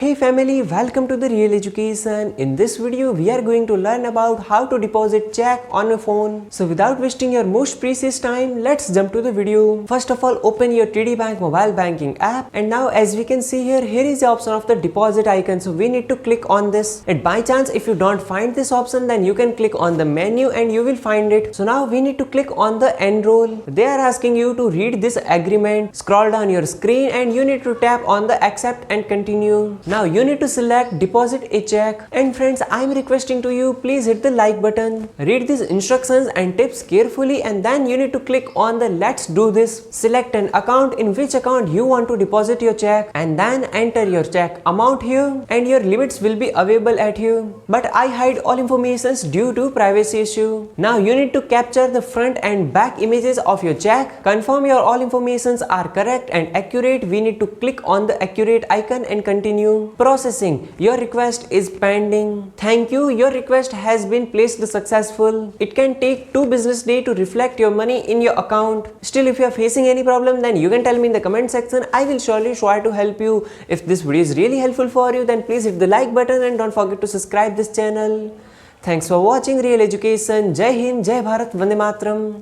Hey family, welcome to the Real Education. In this video, we are going to learn about how to deposit check on a phone. So without wasting your most precious time, let's jump to the video. First of all, open your TD Bank mobile banking app, and now as we can see here is the option of the deposit icon. So we need to click on this. And by chance, if you don't find this option, then you can click on the menu and you will find it. So now we need to click on the enroll. They are asking you to read this agreement. Scroll down your screen and you need to tap on the accept and continue. Now you need to select deposit a check, and friends, I am requesting to you, please hit the like button, read these instructions and tips carefully, and then you need to click on the let's do this. Select an account in which account you want to deposit your check, and then enter your check amount here, and your limits will be available at here, but I hide all informations due to privacy issue. Now you need to capture the front and back images of your check, confirm your all informations are correct and accurate. We need to click on the accurate icon and continue. Processing. Your request is pending. Thank you. Your request has been placed successful. It can take 2 business days to reflect your money in your account. Still, if you are facing any problem, then you can tell me in the comment section. I will surely try to help you. If this video is really helpful for you, then please hit the like button and don't forget to subscribe this channel. Thanks for watching Real Education. Jai Hind, Jai Bharat, Vande Matram.